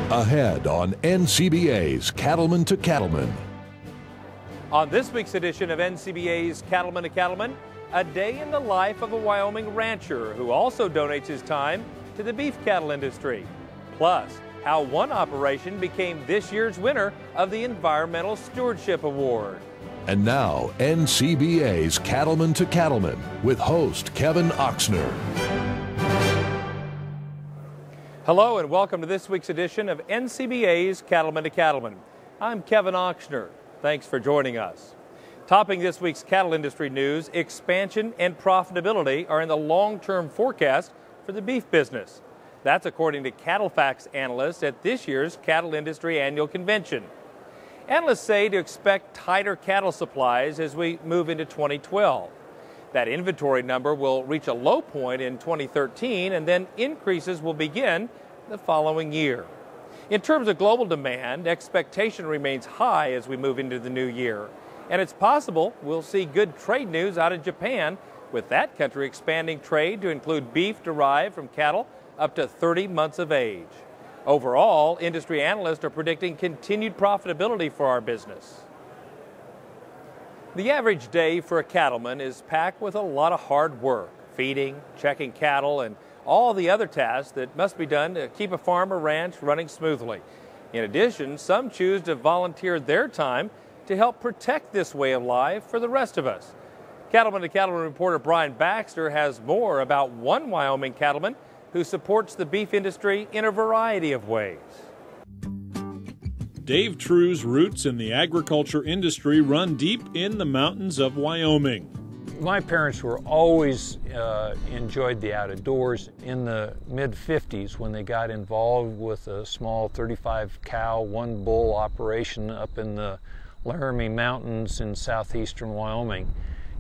Ahead on NCBA's Cattleman to Cattlemen. On this week's edition of NCBA's Cattleman to Cattlemen, a day in the life of a Wyoming rancher who also donates his time to the beef cattle industry. Plus, how one operation became this year's winner of the Environmental Stewardship Award. And now, NCBA's Cattleman to Cattlemen with host Kevin Oxner. Hello and welcome to this week's edition of NCBA's Cattleman to Cattlemen. I'm Kevin Oxner. Thanks for joining us. Topping this week's cattle industry news, expansion and profitability are in the long-term forecast for the beef business. That's according to CattleFax analysts at this year's Cattle Industry Annual Convention. Analysts say to expect tighter cattle supplies as we move into 2012. That inventory number will reach a low point in 2013 and then increases will begin the following year. In terms of global demand, expectation remains high as we move into the new year. And it's possible we'll see good trade news out of Japan, with that country expanding trade to include beef derived from cattle up to 30 months of age. Overall, industry analysts are predicting continued profitability for our business. The average day for a cattleman is packed with a lot of hard work, feeding, checking cattle, and all the other tasks that must be done to keep a farm or ranch running smoothly. In addition, some choose to volunteer their time to help protect this way of life for the rest of us. Cattleman to Cattleman reporter Brian Baxter has more about one Wyoming cattleman who supports the beef industry in a variety of ways. Dave True's roots in the agriculture industry run deep in the mountains of Wyoming. My parents were always enjoyed the outdoors. In the mid-50s, when they got involved with a small 35 cow, 1 bull operation up in the Laramie Mountains in southeastern Wyoming,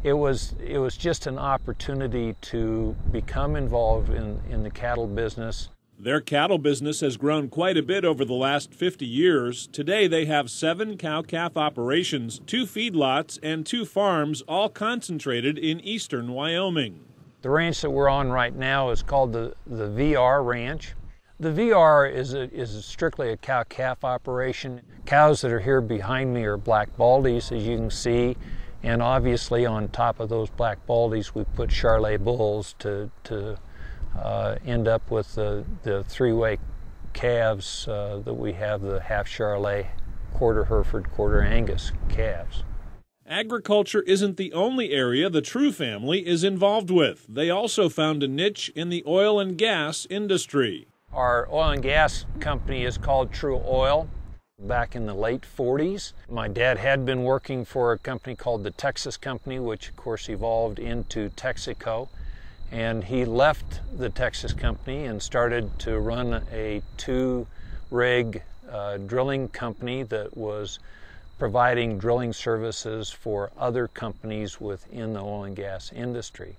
it was just an opportunity to become involved in the cattle business. Their cattle business has grown quite a bit over the last 50 years. Today they have 7 cow-calf operations, 2 feedlots, and 2 farms, all concentrated in eastern Wyoming. The ranch that we're on right now is called the VR Ranch. The VR is strictly a cow-calf operation. Cows that are here behind me are black baldies, as you can see, and obviously on top of those black baldies we put Charolais bulls to end up with the 3-way calves that we have, the half Charolais, quarter Hereford, quarter Angus calves. Agriculture isn't the only area the True family is involved with. They also found a niche in the oil and gas industry. Our oil and gas company is called True Oil. Back in the late 40s, my dad had been working for a company called the Texas Company, which of course evolved into Texaco. And he left the Texas Company and started to run a 2-rig drilling company that was providing drilling services for other companies within the oil and gas industry.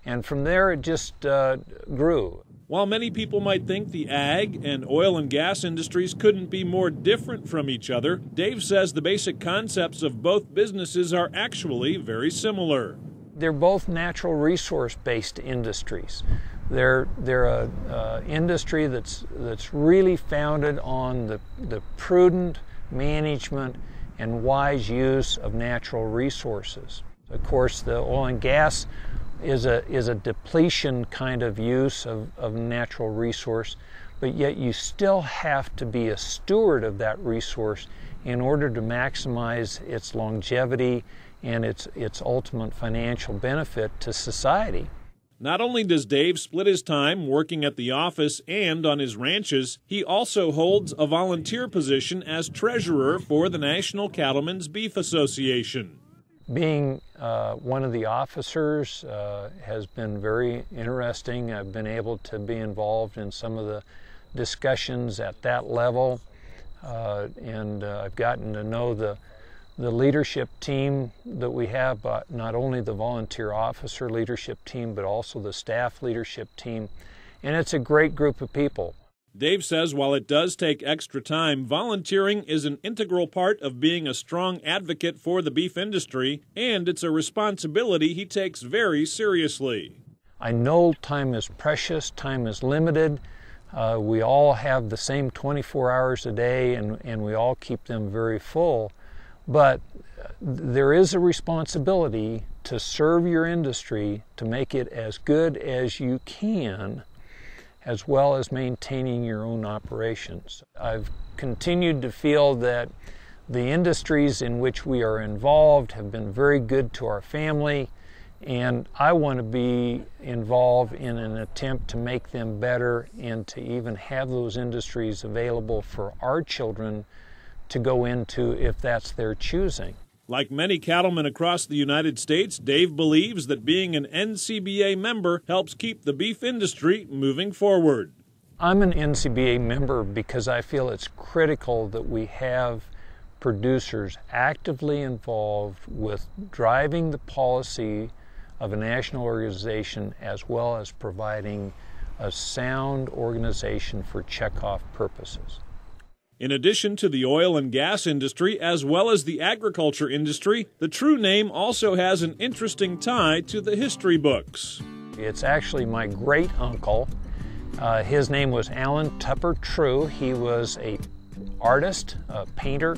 And from there it just grew. While many people might think the ag and oil and gas industries couldn't be more different from each other, Dave says the basic concepts of both businesses are actually very similar. They're both natural resource-based industries. They're a industry that's really founded on the prudent management and wise use of natural resources. Of course, the oil and gas is a depletion kind of use of natural resource, but yet you still have to be a steward of that resource in order to maximize its longevity and its ultimate financial benefit to society. Not only does Dave split his time working at the office and on his ranches, he also holds a volunteer position as treasurer for the National Cattlemen's Beef Association. Being one of the officers has been very interesting. I've been able to be involved in some of the discussions at that level, and I've gotten to know the leadership team that we have, not only the volunteer officer leadership team, but also the staff leadership team. And it's a great group of people. Dave says while it does take extra time, volunteering is an integral part of being a strong advocate for the beef industry, and it's a responsibility he takes very seriously. I know time is precious, time is limited. We all have the same 24 hours a day, and we all keep them very full. But there is a responsibility to serve your industry, to make it as good as you can, as well as maintaining your own operations. I've continued to feel that the industries in which we are involved have been very good to our family, and I want to be involved in an attempt to make them better and to even have those industries available for our children to go into if that's their choosing. Like many cattlemen across the United States, Dave believes that being an NCBA member helps keep the beef industry moving forward. I'm an NCBA member because I feel it's critical that we have producers actively involved with driving the policy of a national organization, as well as providing a sound organization for checkoff purposes. In addition to the oil and gas industry, as well as the agriculture industry, the True name also has an interesting tie to the history books. It's actually my great uncle. His name was Alan Tupper True. He was an artist, a painter.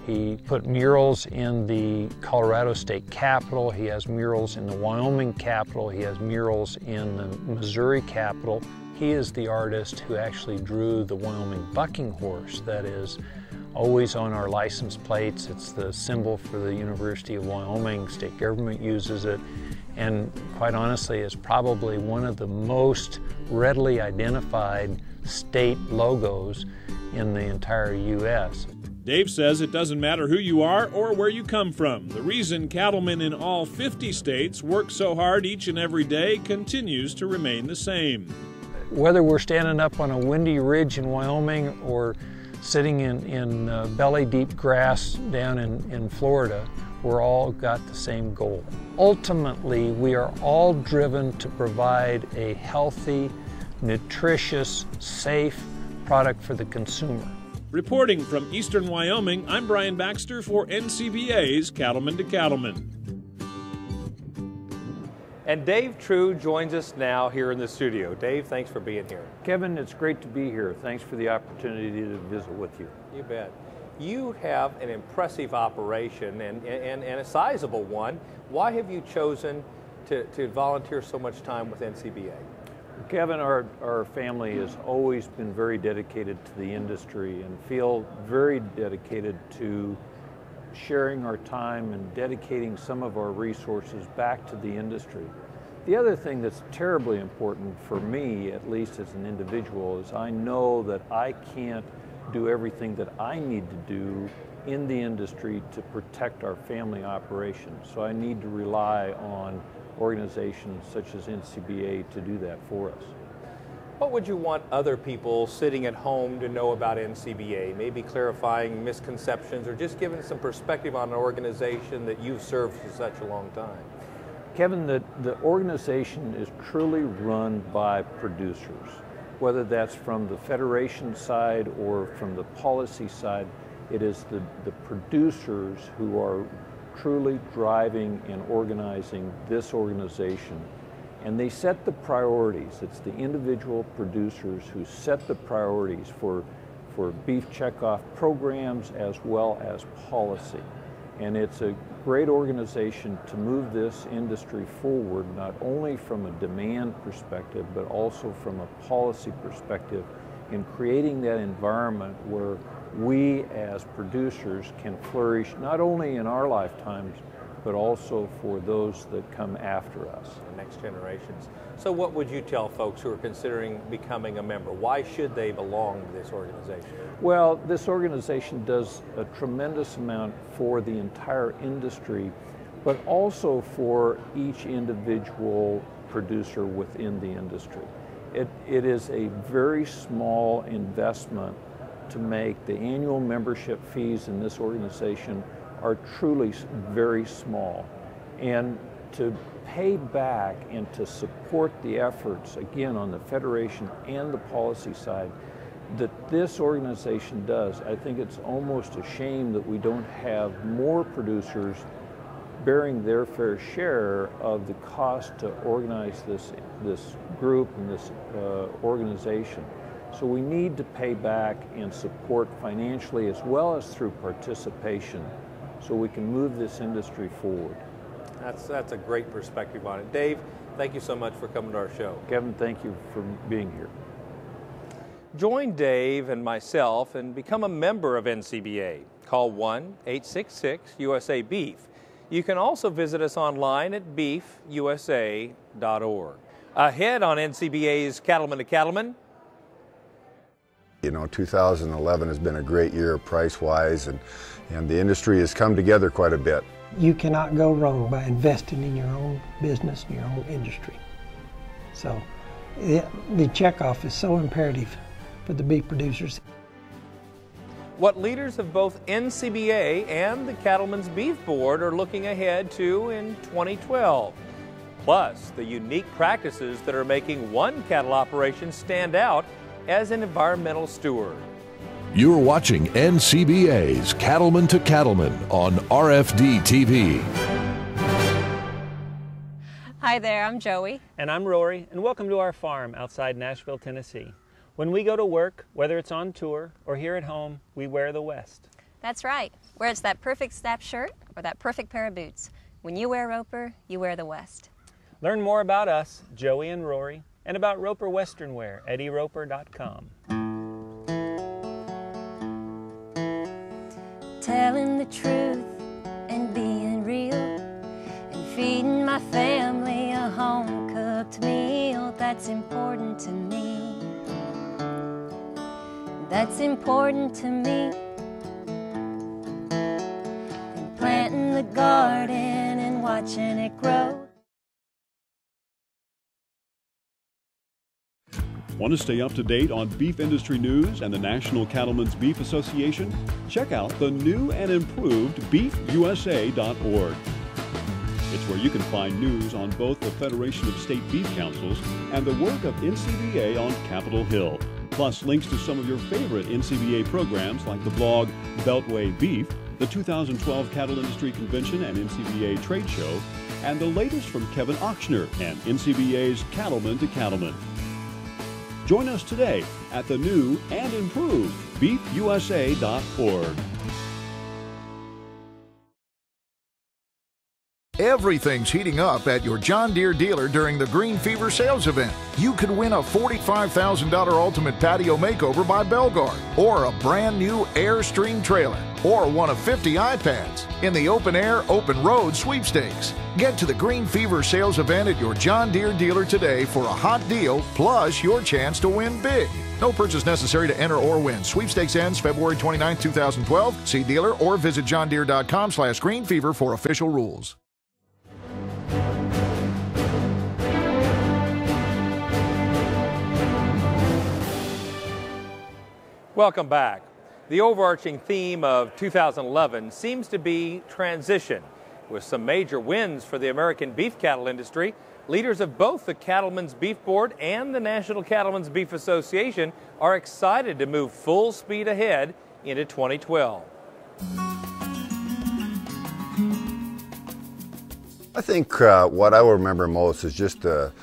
He put murals in the Colorado State Capitol. He has murals in the Wyoming Capitol. He has murals in the Missouri Capitol. He is the artist who actually drew the Wyoming bucking horse that is always on our license plates. It's the symbol for the University of Wyoming. State government uses it, and quite honestly, it's probably one of the most readily identified state logos in the entire U.S. Dave says it doesn't matter who you are or where you come from. The reason cattlemen in all 50 states work so hard each and every day continues to remain the same. Whether we're standing up on a windy ridge in Wyoming or sitting in belly-deep grass down in Florida, we're all got the same goal. Ultimately, we are all driven to provide a healthy, nutritious, safe product for the consumer. Reporting from Eastern Wyoming, I'm Brian Baxter for NCBA's Cattleman to Cattleman. And Dave True joins us now here in the studio. Dave, thanks for being here. Kevin, it's great to be here. Thanks for the opportunity to visit with you. You bet. You have an impressive operation and a sizable one. Why have you chosen to volunteer so much time with NCBA? Kevin, our family has always been very dedicated to the industry and feel very dedicated to sharing our time and dedicating some of our resources back to the industry. The other thing that's terribly important for me, at least as an individual, is I know that I can't do everything that I need to do in the industry to protect our family operations. So I need to rely on organizations such as NCBA to do that for us. What would you want other people sitting at home to know about NCBA? Maybe clarifying misconceptions or just giving some perspective on an organization that you've served for such a long time. Kevin, the organization is truly run by producers, whether that's from the federation side or from the policy side. It is the producers who are truly driving and organizing this organization. And they set the priorities. It's the individual producers who set the priorities for beef checkoff programs as well as policy. And it's a great organization to move this industry forward, not only from a demand perspective, but also from a policy perspective, in creating that environment where we as producers can flourish not only in our lifetimes, but also for those that come after us. The next generations. So what would you tell folks who are considering becoming a member? Why should they belong to this organization? Well, this organization does a tremendous amount for the entire industry, but also for each individual producer within the industry. It is a very small investment to make. The annual membership fees in this organization are truly very small. And to pay back and to support the efforts, again, on the federation and the policy side, that this organization does, I think it's almost a shame that we don't have more producers bearing their fair share of the cost to organize this group and this organization. So we need to pay back and support financially as well as through participation so we can move this industry forward. That's a great perspective on it. Dave, thank you so much for coming to our show. Kevin, thank you for being here. Join Dave and myself and become a member of NCBA. Call 1-866-USA-BEEF. You can also visit us online at beefusa.org. Ahead on NCBA's Cattleman to Cattlemen. You know, 2011 has been a great year price-wise, and the industry has come together quite a bit. You cannot go wrong by investing in your own business, your own industry. So the checkoff is so imperative for the beef producers. What leaders of both NCBA and the Cattlemen's Beef Board are looking ahead to in 2012. Plus, the unique practices that are making one cattle operation stand out as an environmental steward. You're watching NCBA's Cattleman to Cattlemen on RFD TV. Hi there, I'm Joey. And I'm Rory, and welcome to our farm outside Nashville, Tennessee. When we go to work, whether it's on tour or here at home, we wear the West. That's right. Whether it's that perfect snap shirt or that perfect pair of boots, when you wear Roper, you wear the West. Learn more about us, Joey and Rory, and about Roper Western Wear at eroper.com. Telling the truth and being real and feeding my family a home-cooked meal. That's important to me. That's important to me. And planting the garden and watching it grow. Want to stay up to date on beef industry news and the National Cattlemen's Beef Association? Check out the new and improved beefusa.org. It's where you can find news on both the Federation of State Beef Councils and the work of NCBA on Capitol Hill, plus links to some of your favorite NCBA programs like the blog Beltway Beef, the 2012 Cattle Industry Convention and NCBA Trade Show, and the latest from Kevin Ochsner and NCBA's Cattleman to Cattlemen. Join us today at the new and improved beefusa.org. Everything's heating up at your John Deere dealer during the Green Fever sales event. You could win a $45,000 Ultimate Patio Makeover by Belgard, or a brand new Airstream trailer, or one of 50 iPads in the Open Air, Open Road sweepstakes. Get to the Green Fever sales event at your John Deere dealer today for a hot deal, plus your chance to win big. No purchase necessary to enter or win. Sweepstakes ends February 29, 2012. See dealer or visit johndeere.com/greenfever for official rules. Welcome back. The overarching theme of 2011 seems to be transition. With some major wins for the American beef cattle industry, leaders of both the Cattlemen's Beef Board and the National Cattlemen's Beef Association are excited to move full speed ahead into 2012. I think what I will remember most is just the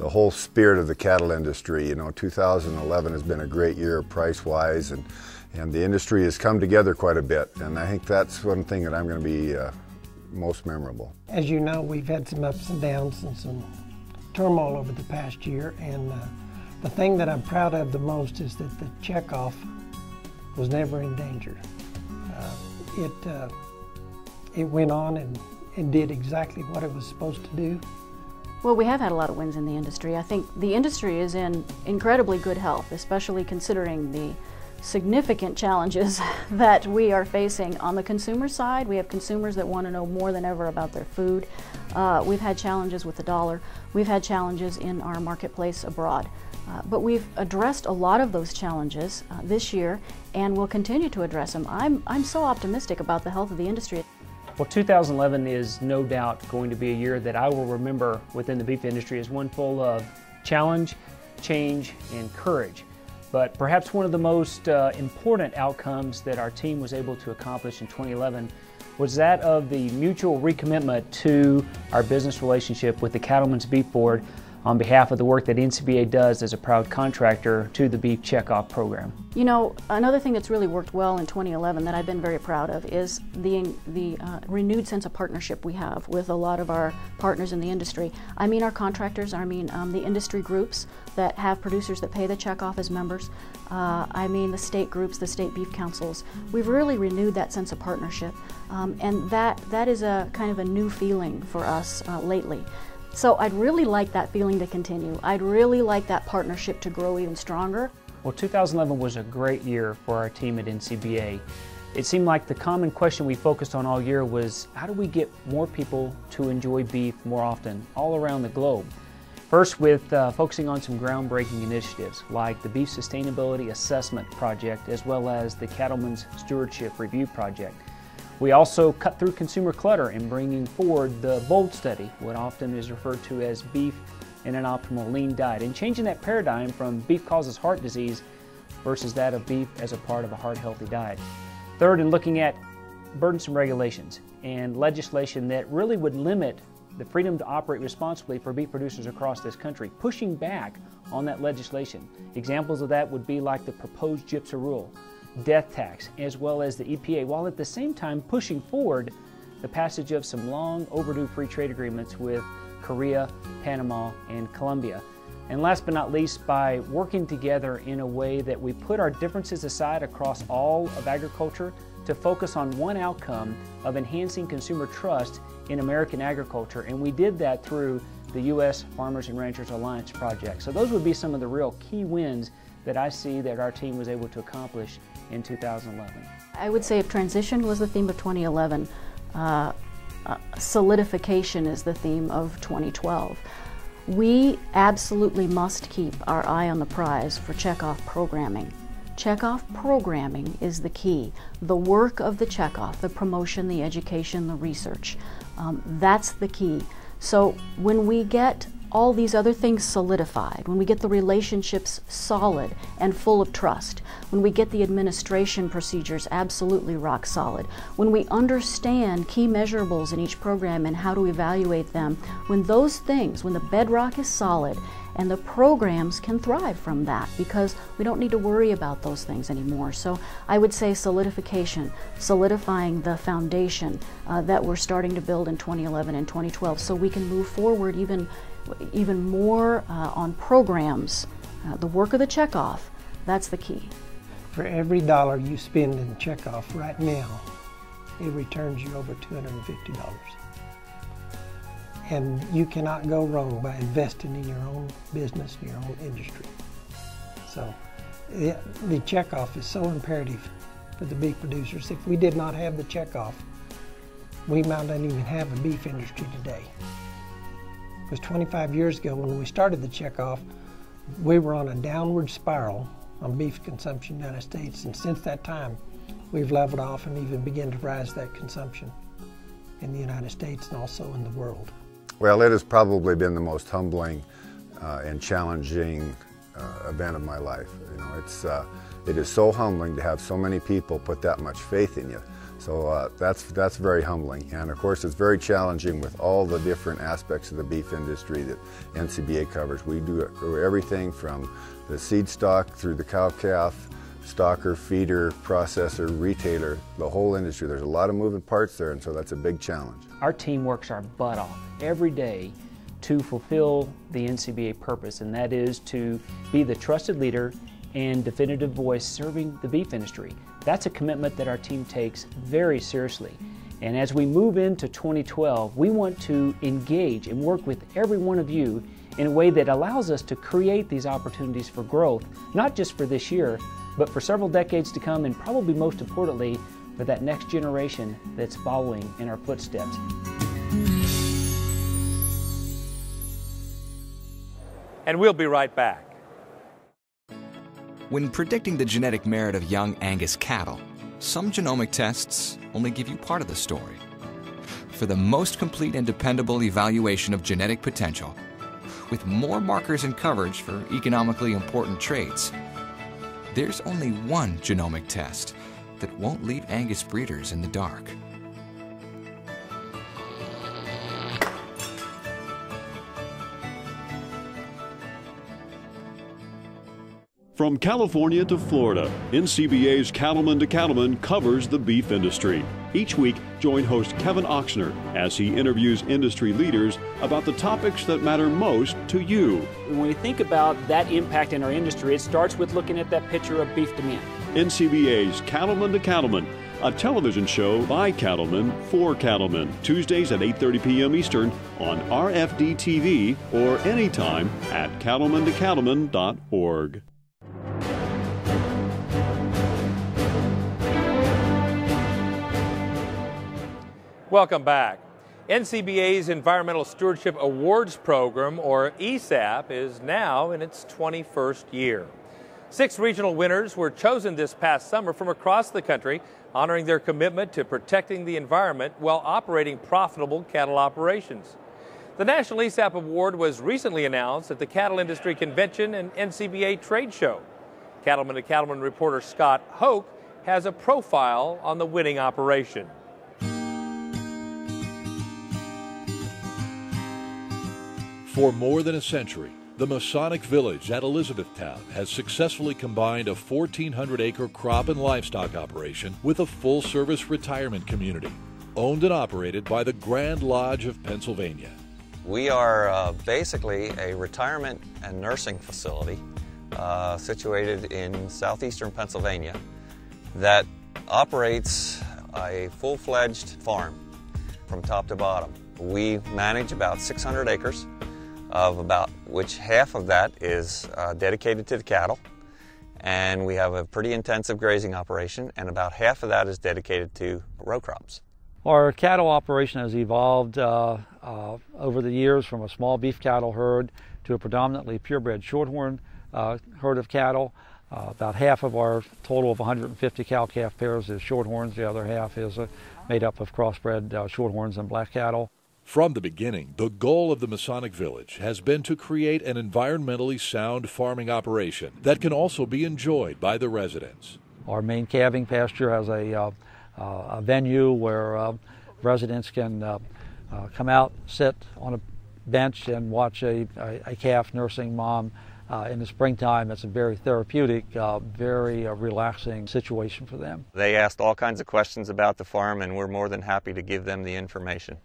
whole spirit of the cattle industry. You know, 2011 has been a great year price-wise, and the industry has come together quite a bit, and I think that's one thing that I'm going to be most memorable. As you know, we've had some ups and downs and some turmoil over the past year, and the thing that I'm proud of the most is that the checkoff was never in danger. It went on and did exactly what it was supposed to do. Well, we have had a lot of wins in the industry. I think the industry is in incredibly good health, especially considering the significant challenges that we are facing on the consumer side. We have consumers that want to know more than ever about their food. We've had challenges with the dollar. We've had challenges in our marketplace abroad. But we've addressed a lot of those challenges this year, and we'll continue to address them. I'm so optimistic about the health of the industry. Well, 2011 is no doubt going to be a year that I will remember within the beef industry as one full of challenge, change, and courage. But perhaps one of the most important outcomes that our team was able to accomplish in 2011 was that of the mutual recommitment to our business relationship with the Cattlemen's Beef Board on behalf of the work that NCBA does as a proud contractor to the beef checkoff program. You know, another thing that's really worked well in 2011 that I've been very proud of is the renewed sense of partnership we have with a lot of our partners in the industry. I mean our contractors, I mean the industry groups that have producers that pay the checkoff as members. I mean the state groups, the state beef councils. We've really renewed that sense of partnership, and that is a kind of a new feeling for us lately. So I'd really like that feeling to continue. I'd really like that partnership to grow even stronger. Well, 2011 was a great year for our team at NCBA. It seemed like the common question we focused on all year was, how do we get more people to enjoy beef more often all around the globe? First, with focusing on some groundbreaking initiatives like the Beef Sustainability Assessment Project as well as the Cattlemen's Stewardship Review Project. We also cut through consumer clutter in bringing forward the BOLD study, what often is referred to as beef in an optimal lean diet, and changing that paradigm from beef causes heart disease versus that of beef as a part of a heart-healthy diet. Third, in looking at burdensome regulations and legislation that really would limit the freedom to operate responsibly for beef producers across this country, pushing back on that legislation. Examples of that would be like the proposed GIPSA rule, death tax, as well as the EPA, while at the same time pushing forward the passage of some long overdue free trade agreements with Korea, Panama, and Colombia. And last but not least, by working together in a way that we put our differences aside across all of agriculture to focus on one outcome of enhancing consumer trust in American agriculture. And we did that through the U.S. Farmers and Ranchers Alliance project. So those would be some of the real key wins that I see that our team was able to accomplish in 2011. I would say if transition was the theme of 2011, solidification is the theme of 2012. We absolutely must keep our eye on the prize for checkoff programming. Checkoff programming is the key. The work of the checkoff, the promotion, the education, the research, that's the key. So when we get all these other things solidified, when we get the relationships solid and full of trust, when we get the administration procedures absolutely rock solid, when we understand key measurables in each program and how to evaluate them, when those things, when the bedrock is solid, and the programs can thrive from that because we don't need to worry about those things anymore. So I would say solidification, solidifying the foundation that we're starting to build in 2011 and 2012 so we can move forward even more on programs. The work of the checkoff, that's the key. For every dollar you spend in checkoff right now, it returns you over $250. And you cannot go wrong by investing in your own business, your own industry. So the checkoff is so imperative for the beef producers. If we did not have the checkoff, we might not even have a beef industry today. Because 25 years ago when we started the checkoff, we were on a downward spiral on beef consumption in the United States, and since that time we've leveled off and even begun to rise that consumption in the United States and also in the world. Well, it has probably been the most humbling and challenging event of my life. You know, it is so humbling to have so many people put that much faith in you. So that's very humbling. And of course, it's very challenging with all the different aspects of the beef industry that NCBA covers. We do everything from the seed stock through the cow-calf, stocker, feeder, processor, retailer, the whole industry. There's a lot of moving parts there, and so that's a big challenge. Our team works our butt off every day to fulfill the NCBA purpose, and that is to be the trusted leader and definitive voice serving the beef industry. That's a commitment that our team takes very seriously. And as we move into 2012, we want to engage and work with every one of you in a way that allows us to create these opportunities for growth, not just for this year, but for several decades to come, and probably most importantly, for that next generation that's following in our footsteps. And we'll be right back. When predicting the genetic merit of young Angus cattle, some genomic tests only give you part of the story. For the most complete and dependable evaluation of genetic potential, with more markers and coverage for economically important traits, there's only one genomic test that won't leave Angus breeders in the dark. From California to Florida, NCBA's Cattleman to Cattlemen covers the beef industry. Each week, join host Kevin Ochsner as he interviews industry leaders about the topics that matter most to you. When we think about that impact in our industry, it starts with looking at that picture of beef demand. NCBA's Cattleman to Cattlemen, a television show by cattlemen for cattlemen, Tuesdays at 8:30 p.m. Eastern on RFD-TV or anytime at cattlemantocattlemen.org. Welcome back. NCBA's Environmental Stewardship Awards Program, or ESAP, is now in its 21st year. 6 regional winners were chosen this past summer from across the country, honoring their commitment to protecting the environment while operating profitable cattle operations. The National ESAP Award was recently announced at the Cattle Industry Convention and NCBA Trade Show. Cattleman to Cattleman reporter Scott Hoke has a profile on the winning operation. For more than a century, the Masonic Village at Elizabethtown has successfully combined a 1,400-acre crop and livestock operation with a full-service retirement community, owned and operated by the Grand Lodge of Pennsylvania. We are basically a retirement and nursing facility situated in southeastern Pennsylvania that operates a full-fledged farm from top to bottom. We manage about 600 acres, of about which half of that is dedicated to the cattle, and we have a pretty intensive grazing operation, and about half of that is dedicated to row crops. Our cattle operation has evolved over the years from a small beef cattle herd to a predominantly purebred shorthorn herd of cattle. About half of our total of 150 cow-calf pairs is shorthorns. The other half is made up of crossbred shorthorns and black cattle. From the beginning, the goal of the Masonic Village has been to create an environmentally sound farming operation that can also be enjoyed by the residents. Our main calving pasture has a venue where residents can come out, sit on a bench and watch a calf nursing mom. In the springtime, it's a very therapeutic, very relaxing situation for them. They asked all kinds of questions about the farm, and we're more than happy to give them the information.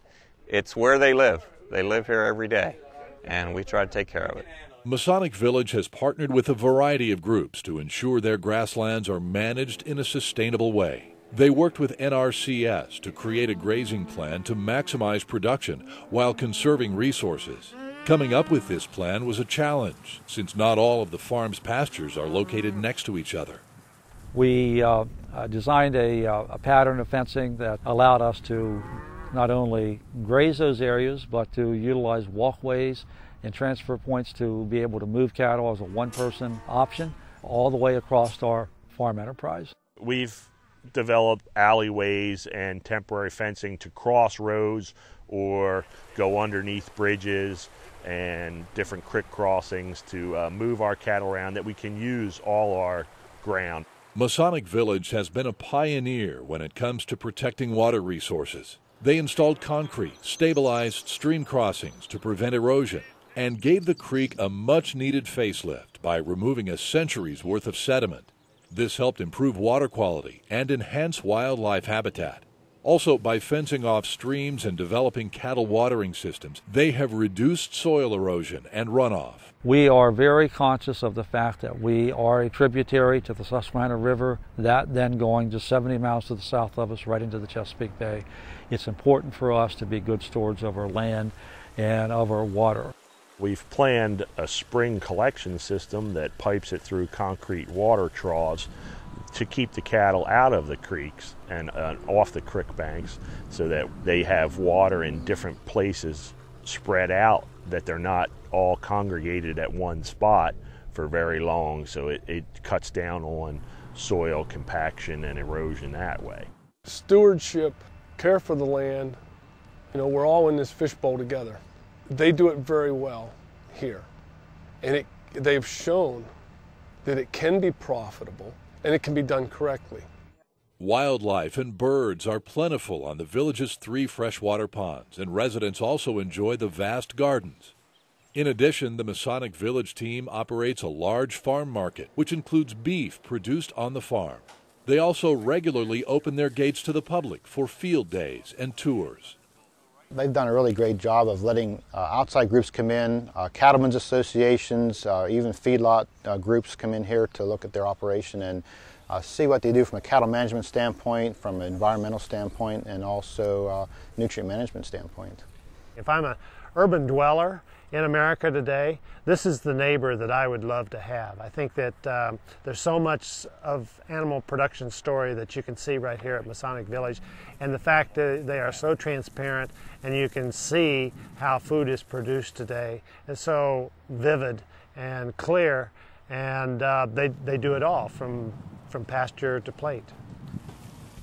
It's where they live. They live here every day, and we try to take care of it. Masonic Village has partnered with a variety of groups to ensure their grasslands are managed in a sustainable way. They worked with NRCS to create a grazing plan to maximize production while conserving resources. Coming up with this plan was a challenge, since not all of the farm's pastures are located next to each other. We designed a pattern of fencing that allowed us to not only graze those areas, but to utilize walkways and transfer points to be able to move cattle as a one-person option all the way across our farm enterprise. We've developed alleyways and temporary fencing to cross roads or go underneath bridges and different creek crossings to move our cattle around, that we can use all our ground. Masonic Village has been a pioneer when it comes to protecting water resources. They installed concrete, stabilized stream crossings to prevent erosion, and gave the creek a much-needed facelift by removing a century's worth of sediment. This helped improve water quality and enhance wildlife habitat. Also, by fencing off streams and developing cattle watering systems, they have reduced soil erosion and runoff. We are very conscious of the fact that we are a tributary to the Susquehanna River, that then going just 70 miles to the south of us right into the Chesapeake Bay. It's important for us to be good stewards of our land and of our water. We've planned a spring collection system that pipes it through concrete water troughs to keep the cattle out of the creeks and off the creek banks, so that they have water in different places spread out, that they're not all congregated at one spot for very long, so it cuts down on soil compaction and erosion that way. Stewardship, care for the land, we're all in this fishbowl together. They do it very well here, and they've shown that it can be profitable and it can be done correctly. Wildlife and birds are plentiful on the village's 3 freshwater ponds, and residents also enjoy the vast gardens. In addition, the Masonic Village team operates a large farm market, which includes beef produced on the farm. They also regularly open their gates to the public for field days and tours. They've done a really great job of letting outside groups come in, cattlemen's associations, even feedlot groups come in here to look at their operation and see what they do from a cattle management standpoint, from an environmental standpoint, and also nutrient management standpoint. If I'm an urban dweller in America today, this is the neighbor that I would love to have. I think that there's so much of animal production story that you can see right here at Masonic Village, and the fact that they are so transparent and you can see how food is produced today is so vivid and clear, and they do it all from pasture to plate.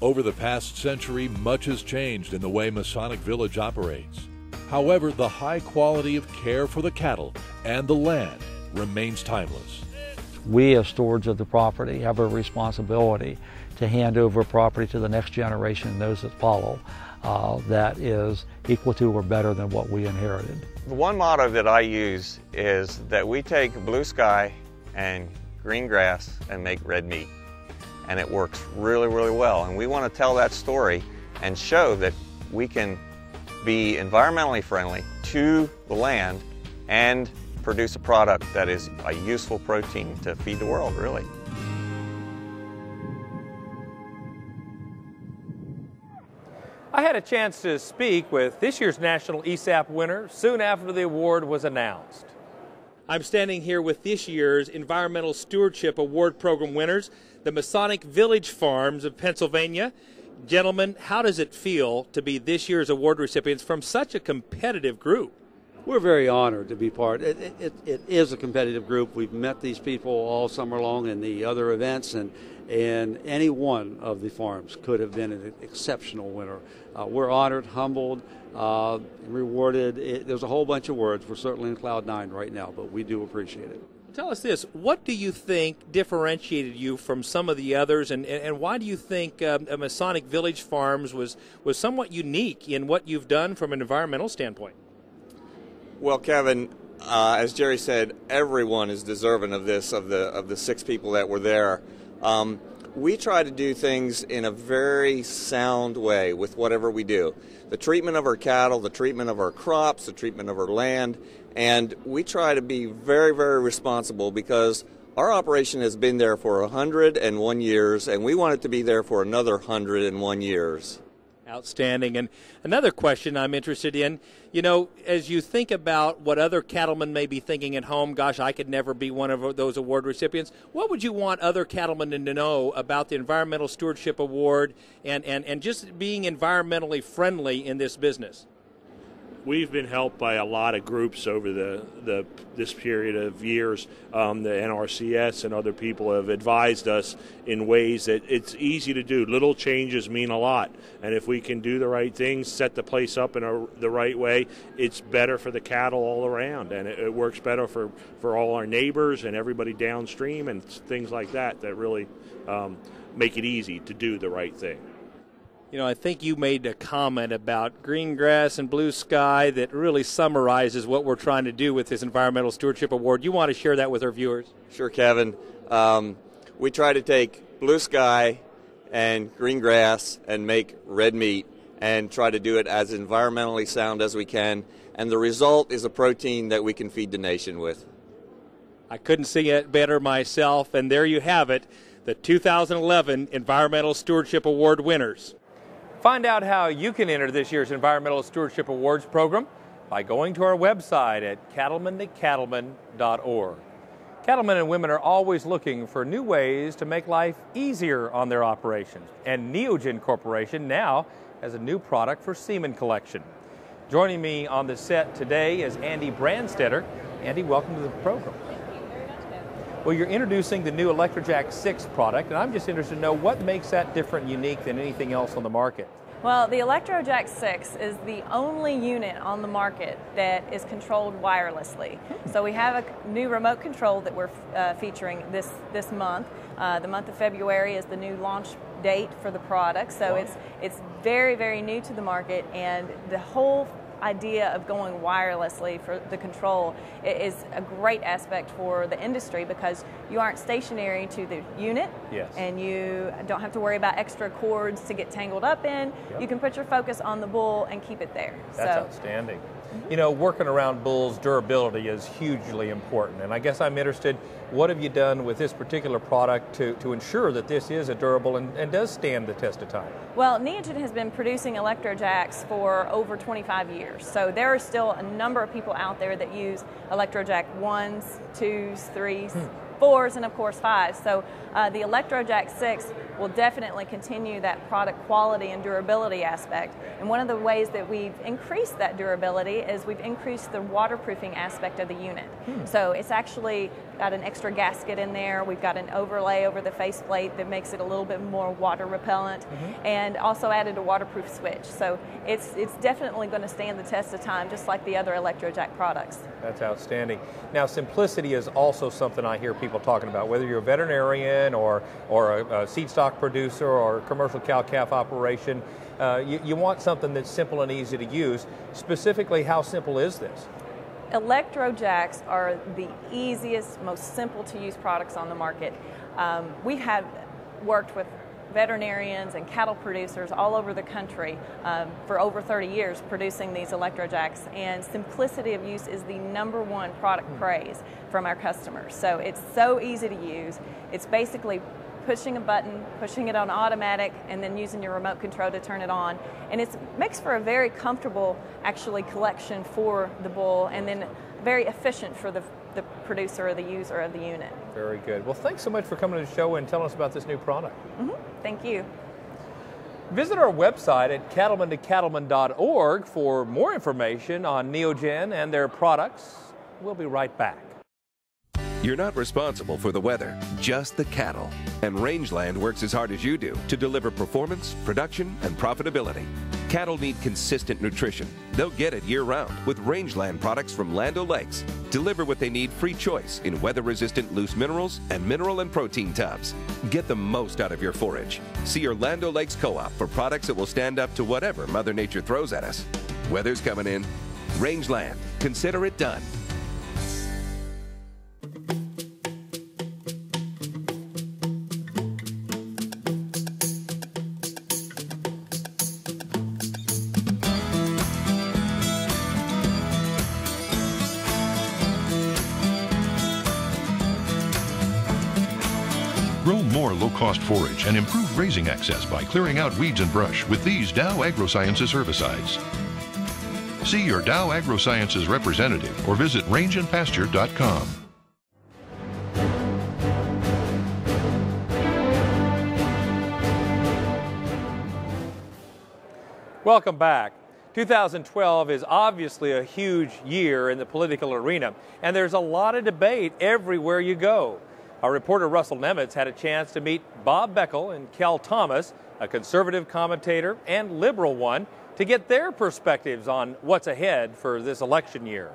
Over the past century, much has changed in the way Masonic Village operates. However, the high quality of care for the cattle and the land remains timeless. We, as stewards of the property, have a responsibility to hand over property to the next generation and those that follow that is equal to or better than what we inherited. The one motto that I use is that we take blue sky and green grass and make red meat. And it works really, really well. And we want to tell that story and show that we can be environmentally friendly to the land and produce a product that is a useful protein to feed the world, really. I had a chance to speak with this year's National ESAP winner soon after the award was announced. I'm standing here with this year's Environmental Stewardship Award Program winners, the Masonic Village Farms of Pennsylvania. Gentlemen, how does it feel to be this year's award recipients from such a competitive group? We're very honored to be part. It is a competitive group. We've met these people all summer long in the other events, and any one of the farms could have been an exceptional winner. We're honored, humbled, rewarded. There's a whole bunch of words. We're certainly in cloud nine right now, but we do appreciate it. Tell us this, what do you think differentiated you from some of the others, and why do you think Masonic Village Farms was somewhat unique in what you've done from an environmental standpoint? Well, Kevin, as Jerry said, everyone is deserving of this, of the 6 people that were there. We try to do things in a very sound way with whatever we do. The treatment of our cattle, the treatment of our crops, the treatment of our land, and we try to be very, very responsible because our operation has been there for 101 years, and we want it to be there for another 101 years. Outstanding. And another question I'm interested in, you know, as you think about what other cattlemen may be thinking at home, gosh, I could never be one of those award recipients, what would you want other cattlemen to know about the Environmental Stewardship Award and just being environmentally friendly in this business? We've been helped by a lot of groups over this period of years. The NRCS and other people have advised us in ways that it's easy to do. Little changes mean a lot, and if we can do the right things, set the place up in the right way, it's better for the cattle all around, and it works better for all our neighbors and everybody downstream and things like that really make it easy to do the right thing. You know, I think you made a comment about green grass and blue sky that really summarizes what we're trying to do with this Environmental Stewardship Award. You want to share that with our viewers? Sure, Kevin. We try to take blue sky and green grass and make red meat and try to do it as environmentally sound as we can. And the result is a protein that we can feed the nation with. I couldn't see it better myself. And there you have it, the 2011 Environmental Stewardship Award winners. Find out how you can enter this year's Environmental Stewardship Awards program by going to our website at cattlemantocattlemen.org. Cattlemen and women are always looking for new ways to make life easier on their operations, and Neogen Corporation now has a new product for semen collection. Joining me on the set today is Andy Brandstetter. Andy, welcome to the program. Well, you're introducing the new ElectroJack 6 product, and I'm just interested to know what makes that different and unique than anything else on the market. Well, the ElectroJack 6 is the only unit on the market that is controlled wirelessly. So we have a new remote control that we're featuring this month. The month of February is the new launch date for the product, so it's very, very new to the market, and the whole idea of going wirelessly for the control is a great aspect for the industry because you aren't stationary to the unit. Yes. And you don't have to worry about extra cords to get tangled up in. Yep. You can put your focus on the bull and keep it there. That's outstanding. You know, working around bulls, durability is hugely important. And I guess I'm interested, what have you done with this particular product to ensure that this is a durable and does stand the test of time? Well, Neogen has been producing ElectroJacks for over 25 years. So there are still a number of people out there that use ElectroJack 1s, 2s, 3s, 4s, and of course 5s. So the ElectroJack 6 will definitely continue that product quality and durability aspect. And one of the ways that we've increased that durability is we've increased the waterproofing aspect of the unit. So it's actually got an extra gasket in there. We've got an overlay over the faceplate that makes it a little bit more water repellent, and also added a waterproof switch. So it's definitely going to stand the test of time, just like the other ElectroJack products. That's outstanding. Now, simplicity is also something I hear people talking about, whether you're a veterinarian or a seed stock producer or a commercial cow-calf operation. You want something that's simple and easy to use. Specifically, how simple is this? ElectroJacks are the easiest, most simple to use products on the market. We have worked with veterinarians and cattle producers all over the country for over 30 years producing these ElectroJacks, and simplicity of use is the #1 product praise from our customers. So it's so easy to use. It's basically pushing a button, pushing it on automatic, and then using your remote control to turn it on. And it makes for a very comfortable, actually, collection for the bull, and then very efficient for the producer or the user of the unit. Very good. Well, thanks so much for coming to the show and telling us about this new product. Thank you. Visit our website at cattlemantocattlemen.org for more information on Neogen and their products. We'll be right back. You're not responsible for the weather, just the cattle. And Rangeland works as hard as you do to deliver performance, production, and profitability. Cattle need consistent nutrition. They'll get it year-round with Rangeland products from Land O'Lakes. Deliver what they need free choice in weather-resistant loose minerals and mineral and protein tubs. Get the most out of your forage. See your Land O'Lakes Co-op for products that will stand up to whatever Mother Nature throws at us. Weather's coming in. Rangeland. Consider it done. Grow more low-cost forage and improve grazing access by clearing out weeds and brush with these Dow AgroSciences herbicides. See your Dow AgroSciences representative or visit rangeandpasture.com. Welcome back. 2012 is obviously a huge year in the political arena, and there's a lot of debate everywhere you go. Our reporter Russell Nemitz had a chance to meet Bob Beckel and Cal Thomas, a conservative commentator and liberal one, to get their perspectives on what's ahead for this election year.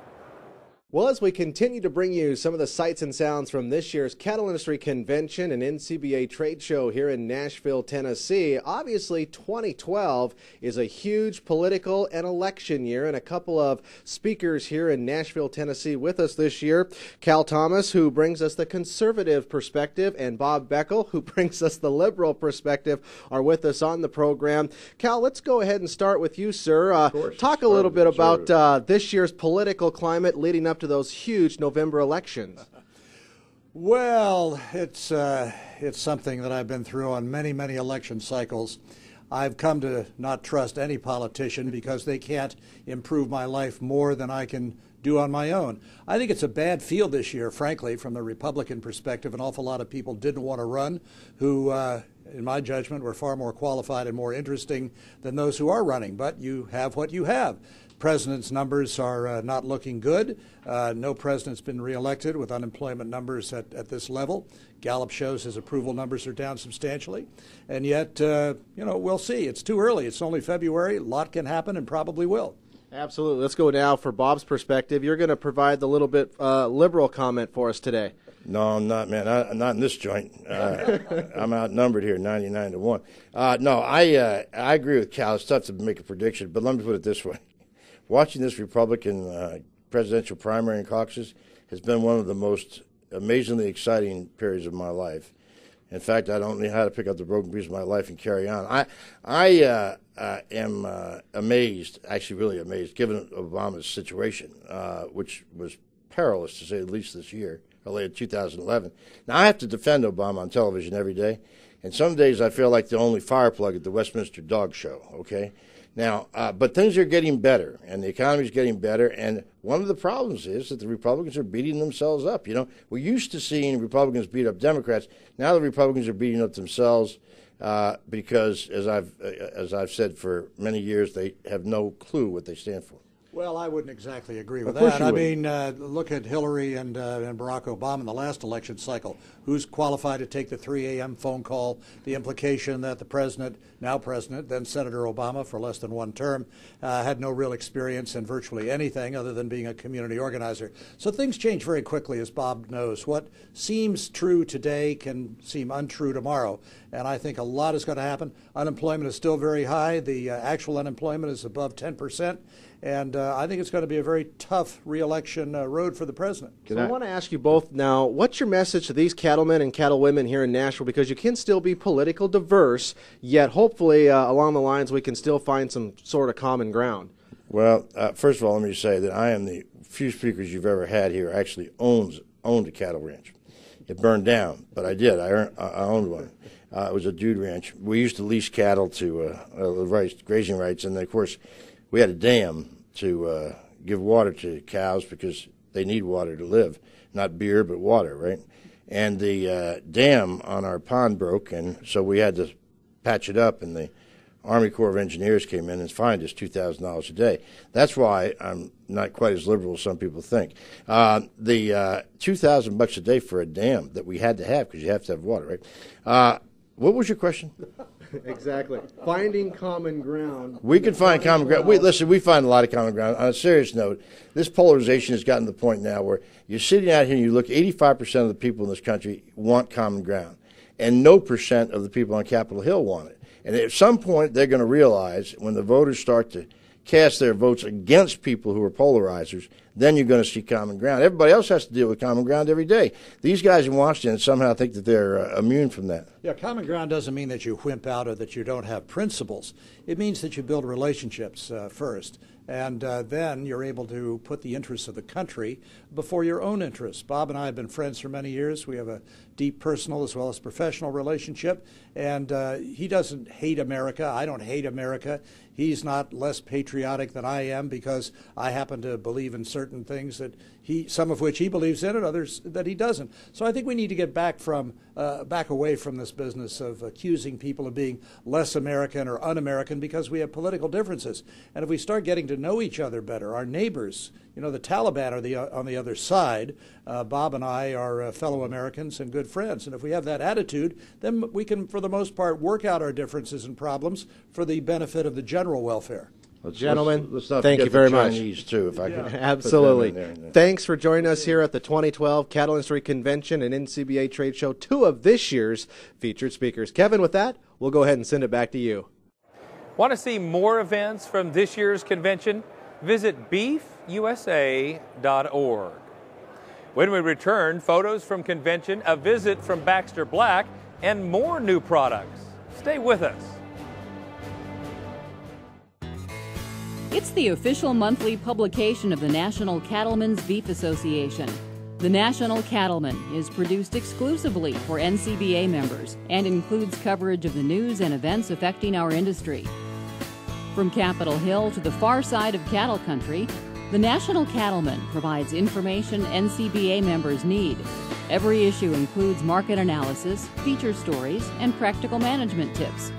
Well, as we continue to bring you some of the sights and sounds from this year's Cattle Industry Convention and NCBA Trade Show here in Nashville, Tennessee, obviously 2012 is a huge political and election year, and a couple of speakers here in Nashville, Tennessee with us this year. Cal Thomas, who brings us the conservative perspective, and Bob Beckel, who brings us the liberal perspective, are with us on the program. Cal, let's go ahead and start with you, sir. Talk a little bit about this year's political climate leading up to those huge November elections. Well, it's something that I've been through on many, many election cycles. I've come to not trust any politician because they can't improve my life more than I can do on my own. I think it's a bad field this year, frankly, from the Republican perspective. An awful lot of people didn't want to run who, in my judgment, were far more qualified and more interesting than those who are running. But you have what you have. President's numbers are not looking good. No president's been reelected with unemployment numbers at this level. Gallup shows his approval numbers are down substantially. And yet, we'll see. It's too early. It's only February. A lot can happen and probably will. Absolutely. Let's go now for Bob's perspective. You're going to provide the little bit liberal comment for us today. No, I'm not, man. I'm not in this joint. I'm outnumbered here, 99-1. No, I agree with Cal. It's tough to make a prediction, but let me put it this way. watching this Republican presidential primary and caucus has been one of the most amazingly exciting periods of my life. In fact, I don't know how to pick up the broken piece of my life and carry on. I am amazed, actually really amazed, given Obama's situation, which was perilous to say the least this year, early in 2011. Now, I have to defend Obama on television every day, and some days I feel like the only fireplug at the Westminster Dog Show, okay? Now, but things are getting better, and the economy is getting better, and one of the problems is that the Republicans are beating themselves up. You know, we're used to seeing Republicans beat up Democrats. Now the Republicans are beating up themselves because, as I've said for many years, they have no clue what they stand for. Well, I wouldn't exactly agree with that. I mean, look at Hillary and Barack Obama in the last election cycle. Who's qualified to take the 3 a.m. phone call? The implication that the president, now president, then Senator Obama for less than one term, had no real experience in virtually anything other than being a community organizer. So things change very quickly, as Bob knows. What seems true today can seem untrue tomorrow. And I think a lot is going to happen. Unemployment is still very high. The actual unemployment is above 10%. And I think it's going to be a very tough re-election road for the president. So I want to ask you both now, what's your message to these cattlemen and cattlewomen here in Nashville? Because you can still be political diverse, yet hopefully along the lines we can still find some sort of common ground. Well, first of all, let me say that I am the few speakers you've ever had here actually owned a cattle ranch. It burned down, but I did. I owned one. It was a dude ranch. We used to lease cattle to grazing rights, and then, of course, we had a dam to give water to cows because they need water to live, not beer but water, right? And the dam on our pond broke, and so we had to patch it up, and the Army Corps of Engineers came in and fined us $2,000 a day. That's why I'm not quite as liberal as some people think. The $2,000 a day for a dam that we had to have because you have to have water, right? What was your question? Exactly. Finding common ground. We can find common ground. We find a lot of common ground. On a serious note, this polarization has gotten to the point now where you're sitting out here and you look, 85% of the people in this country want common ground, and no percent of the people on Capitol Hill want it. And at some point, they're going to realize when the voters start to cast their votes against people who are polarizers, then you're going to see common ground. Everybody else has to deal with common ground every day. These guys in Washington somehow think that they're immune from that. Yeah, common ground doesn't mean that you wimp out or that you don't have principles. It means that you build relationships first. And then you're able to put the interests of the country before your own interests. Bob and I have been friends for many years. We have a deep personal as well as professional relationship. And he doesn't hate America. I don't hate America. He's not less patriotic than I am because I happen to believe in certain things that some of which he believes in and others that he doesn't. So I think we need to get back away from this business of accusing people of being less American or un-American because we have political differences. And if we start getting to know each other better, our neighbors, you know, the Taliban are on the other side. Bob and I are fellow Americans and good friends. And if we have that attitude, then we can, for the most part, work out our differences and problems for the benefit of the general welfare. Gentlemen, let's not thank you very much. Chinese too, if I could. Absolutely. Thanks for joining us here at the 2012 Cattle Industry Convention and NCBA Trade Show, 2 of this year's featured speakers. Kevin, with that, we'll go ahead and send it back to you. Want to see more events from this year's convention? Visit beefusa.org. When we return, photos from convention, a visit from Baxter Black, and more new products. Stay with us. It's the official monthly publication of the National Cattlemen's Beef Association. The National Cattleman is produced exclusively for NCBA members and includes coverage of the news and events affecting our industry. From Capitol Hill to the far side of cattle country, the National Cattleman provides information NCBA members need. Every issue includes market analysis, feature stories, and practical management tips.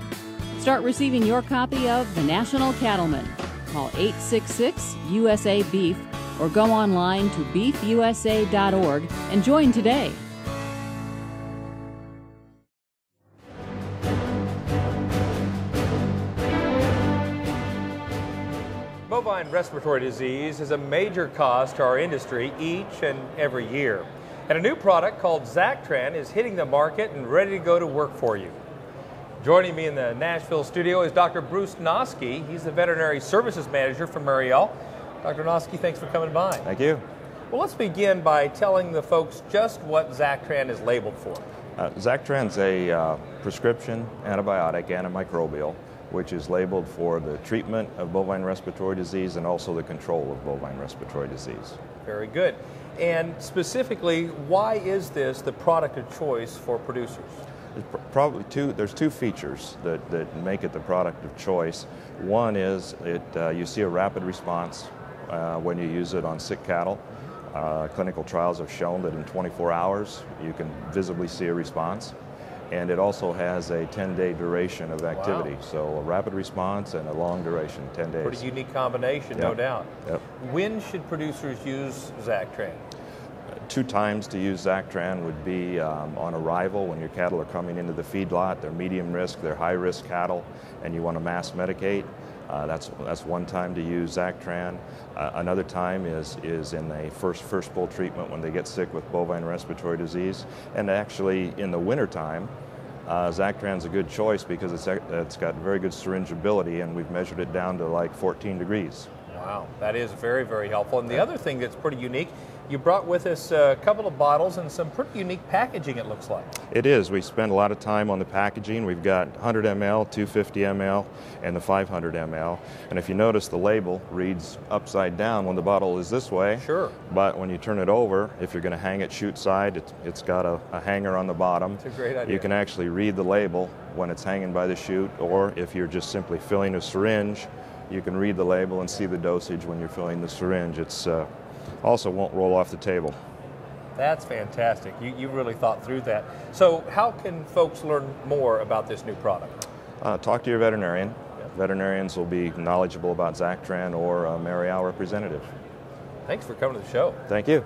Start receiving your copy of The National Cattleman. Call 866-USA-BEEF or go online to beefusa.org and join today. Bovine respiratory disease is a major cost to our industry each and every year. And a new product called Zachtran is hitting the market and ready to go to work for you. Joining me in the Nashville studio is Dr. Bruce Noski. He's the Veterinary Services Manager for Mariel. Dr. Noski, thanks for coming by. Thank you. Well, let's begin by telling the folks just what Zachtran is labeled for. Zachtran's a prescription antibiotic, antimicrobial, which is labeled for the treatment of bovine respiratory disease and also the control of bovine respiratory disease. Very good. And specifically, why is this the product of choice for producers? There's two features that make it the product of choice. One is you see a rapid response when you use it on sick cattle. Clinical trials have shown that in 24 hours you can visibly see a response. And it also has a 10-day duration of activity. Wow. So a rapid response and a long duration, 10 days. Pretty unique combination, no doubt. Yep. When should producers use Zachtran? 2 times to use Zachtran would be on arrival when your cattle are coming into the feedlot. They're medium risk, they're high risk cattle, and you want to mass medicate. That's one time to use Zachtran. Another time is in a first bull treatment when they get sick with bovine respiratory disease. And actually in the wintertime, Zachtran's a good choice because it's got very good syringeability, and we've measured it down to like 14 degrees. Wow, that is very, very helpful. And the other thing that's pretty unique, you brought with us a couple of bottles and some pretty unique packaging, it looks like. It is. We spend a lot of time on the packaging. We've got 100 ml, 250 ml, and the 500 ml. And if you notice, the label reads upside down when the bottle is this way. Sure. But when you turn it over, if you're going to hang it chute side, it's got a hanger on the bottom. It's a great idea. You can actually read the label when it's hanging by the chute, or if you're just simply filling a syringe, you can read the label and see the dosage when you're filling the syringe. It's also won't roll off the table. That's fantastic. You really thought through that. So how can folks learn more about this new product? Talk to your veterinarian. Yep. Veterinarians will be knowledgeable about Zachtran or a Mary-Al representative. Thanks for coming to the show. Thank you.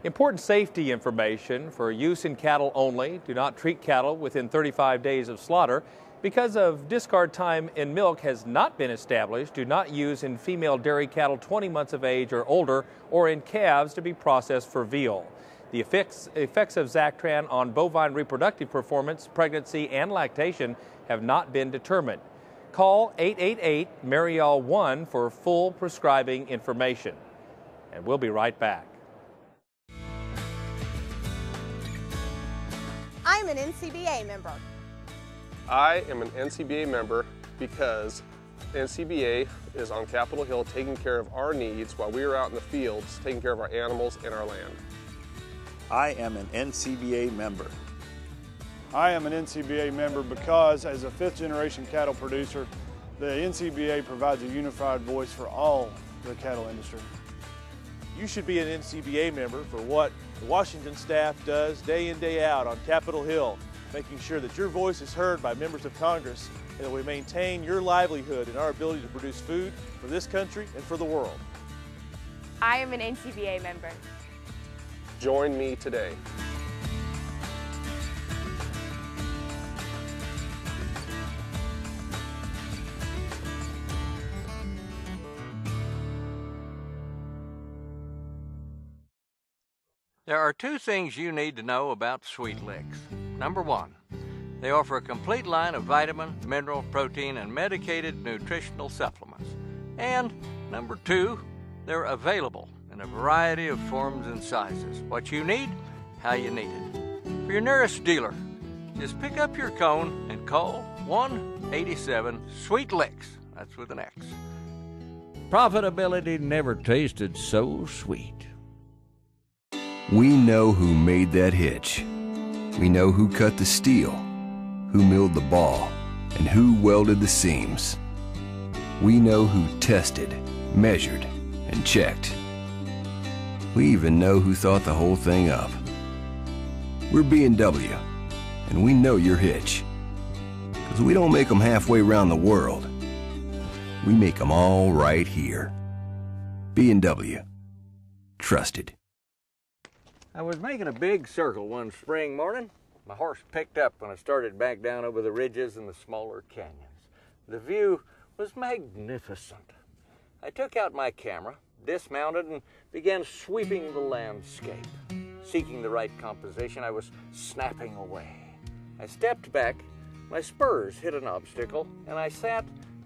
Important safety information for use in cattle only. Do not treat cattle within 35 days of slaughter. Because of discard time in milk has not been established, do not use in female dairy cattle 20 months of age or older, or in calves to be processed for veal. The effects of Zachtran on bovine reproductive performance, pregnancy, and lactation have not been determined. Call 888-MARY-AL-1 for full prescribing information. And we'll be right back. I'm an NCBA member. I am an NCBA member because NCBA is on Capitol Hill taking care of our needs while we are out in the fields taking care of our animals and our land. I am an NCBA member. I am an NCBA member because as a 5th generation cattle producer, the NCBA provides a unified voice for all the cattle industry. You should be an NCBA member for what the Washington staff does day in, day out on Capitol Hill, making sure that your voice is heard by members of Congress and that we maintain your livelihood and our ability to produce food for this country and for the world. I am an NCBA member. Join me today. There are 2 things you need to know about Sweet Licks. Number 1, they offer a complete line of vitamin, mineral, protein, and medicated nutritional supplements. And number 2, they're available in a variety of forms and sizes. What you need, how you need it. For your nearest dealer, just pick up your cone and call 1-87 Licks. That's with an X. Profitability never tasted so sweet. We know who made that hitch. We know who cut the steel, who milled the ball, and who welded the seams. We know who tested, measured, and checked. We even know who thought the whole thing up. We're B&W, and we know your hitch. Because we don't make them halfway around the world. We make them all right here. B&W. Trusted. I was making a big circle one spring morning. My horse picked up when I started back down over the ridges and the smaller canyons. The view was magnificent. I took out my camera, dismounted, and began sweeping the landscape. Seeking the right composition, I was snapping away. I stepped back, my spurs hit an obstacle, and I sat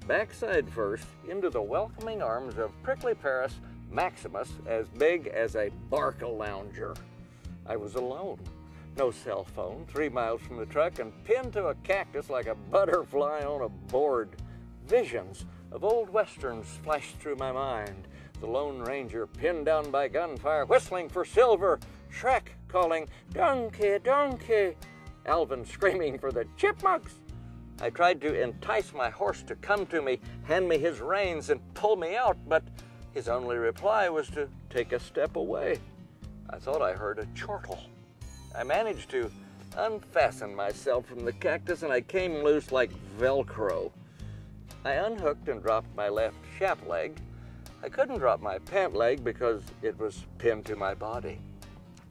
backside first, into the welcoming arms of Prickly Paris Maximus, as big as a Barca lounger. I was alone. No cell phone, 3 miles from the truck, and pinned to a cactus like a butterfly on a board. Visions of old westerns flashed through my mind. The Lone Ranger pinned down by gunfire, whistling for silver. Shrek calling, "Donkey, donkey!" Alvin screaming for the chipmunks. I tried to entice my horse to come to me, hand me his reins, and pull me out, but his only reply was to take a step away. I thought I heard a chortle. I managed to unfasten myself from the cactus, and I came loose like Velcro. I unhooked and dropped my left shaft leg. I couldn't drop my pant leg because it was pinned to my body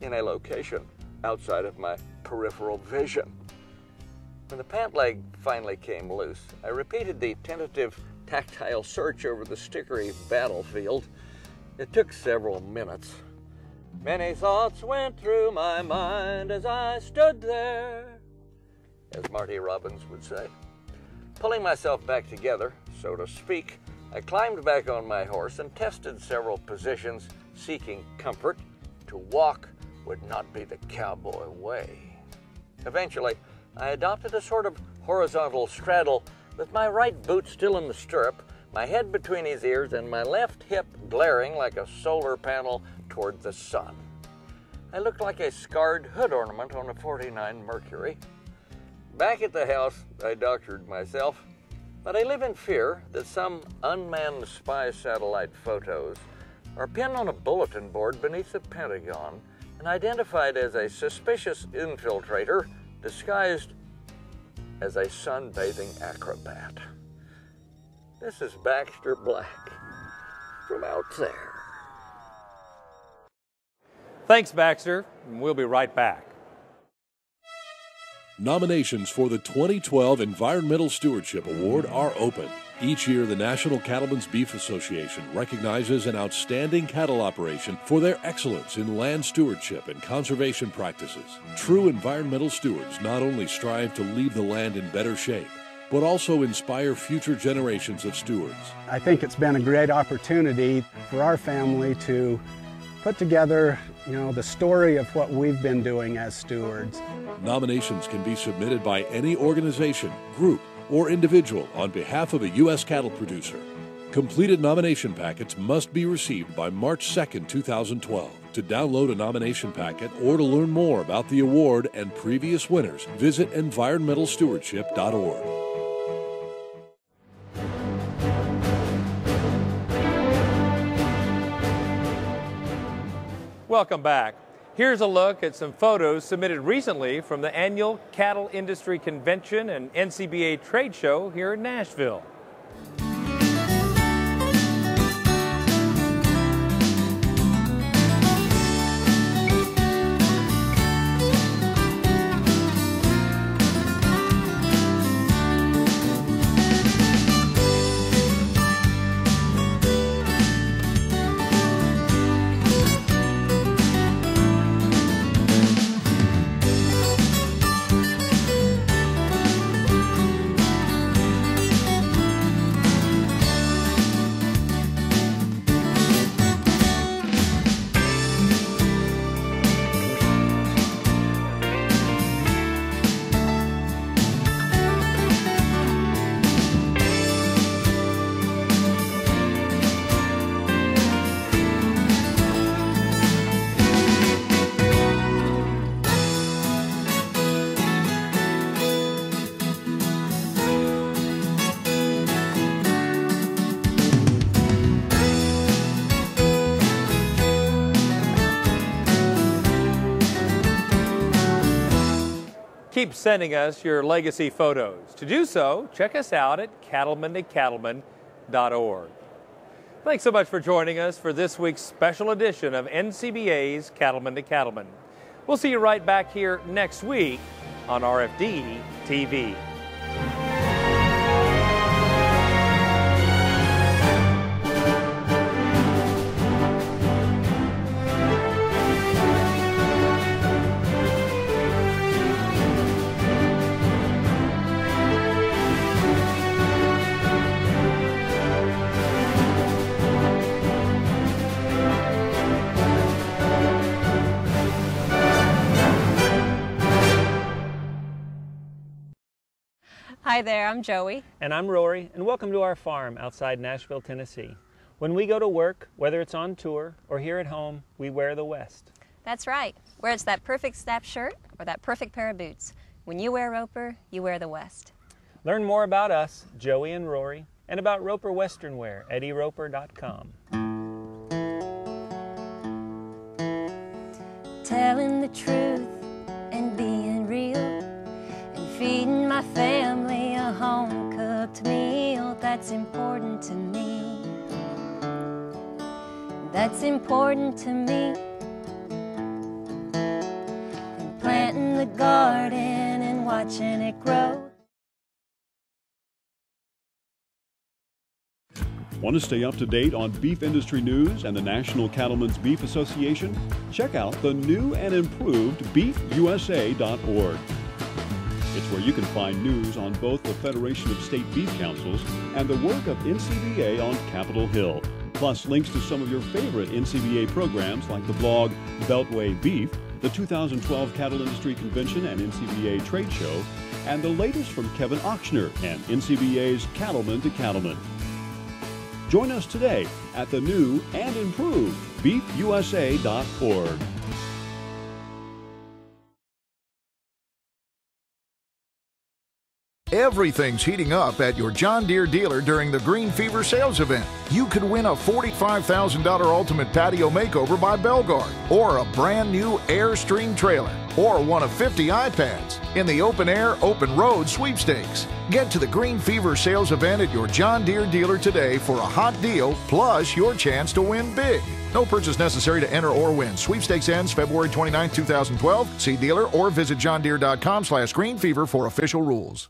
in a location outside of my peripheral vision. When the pant leg finally came loose, I repeated the tentative tactile search over the stickery battlefield. It took several minutes. Many thoughts went through my mind as I stood there, as Marty Robbins would say. Pulling myself back together, so to speak, I climbed back on my horse and tested several positions, seeking comfort. To walk would not be the cowboy way. Eventually, I adopted a sort of horizontal straddle with my right boot still in the stirrup, my head between his ears, and my left hip glaring like a solar panel toward the sun. I looked like a scarred hood ornament on a 49 Mercury. Back at the house, I doctored myself, but I live in fear that some unmanned spy satellite photos are pinned on a bulletin board beneath the Pentagon and identified as a suspicious infiltrator disguised as a sunbathing acrobat. This is Baxter Black from out there. Thanks, Baxter. We'll be right back. Nominations for the 2012 Environmental Stewardship Award are open. Each year, the National Cattlemen's Beef Association recognizes an outstanding cattle operation for their excellence in land stewardship and conservation practices. True environmental stewards not only strive to leave the land in better shape, but also inspire future generations of stewards. I think it's been a great opportunity for our family to put together, the story of what we've been doing as stewards. Nominations can be submitted by any organization, group, or individual on behalf of a U.S. cattle producer. Completed nomination packets must be received by March 2nd, 2012. To download a nomination packet or to learn more about the award and previous winners, visit environmentalstewardship.org. Welcome back. Here's a look at some photos submitted recently from the annual Cattle Industry Convention and NCBA trade show here in Nashville. Keep sending us your legacy photos. To do so, check us out at cattlemantocattlemen.org. Thanks so much for joining us for this week's special edition of NCBA's Cattleman to Cattlemen. We'll see you right back here next week on RFD TV. Hi there, I'm Joey. And I'm Rory, and welcome to our farm outside Nashville, Tennessee. When we go to work, whether it's on tour or here at home, we wear the West. That's right. Whether it's that perfect snap shirt or that perfect pair of boots, when you wear Roper, you wear the West. Learn more about us, Joey and Rory, and about Roper Western Wear at eroper.com. Telling the truth and being real and feeding my family a home-cooked meal, that's important to me. That's important to me. And planting the garden and watching it grow. Want to stay up to date on beef industry news and the National Cattlemen's Beef Association? Check out the new and improved beefusa.org. It's where you can find news on both the Federation of State Beef Councils and the work of NCBA on Capitol Hill, plus links to some of your favorite NCBA programs like the blog Beltway Beef, the 2012 Cattle Industry Convention and NCBA Trade Show, and the latest from Kevin Ochsner and NCBA's Cattleman to Cattlemen. Join us today at the new and improved beefusa.org. Everything's heating up at your John Deere dealer during the Green Fever sales event. You could win a $45,000 Ultimate Patio Makeover by Belgard, or a brand new Airstream trailer, or one of 50 iPads in the Open Air, Open Road sweepstakes. Get to the Green Fever sales event at your John Deere dealer today for a hot deal, plus your chance to win big. No purchase necessary to enter or win. Sweepstakes ends February 29, 2012. See dealer or visit johndeere.com/greenfever for official rules.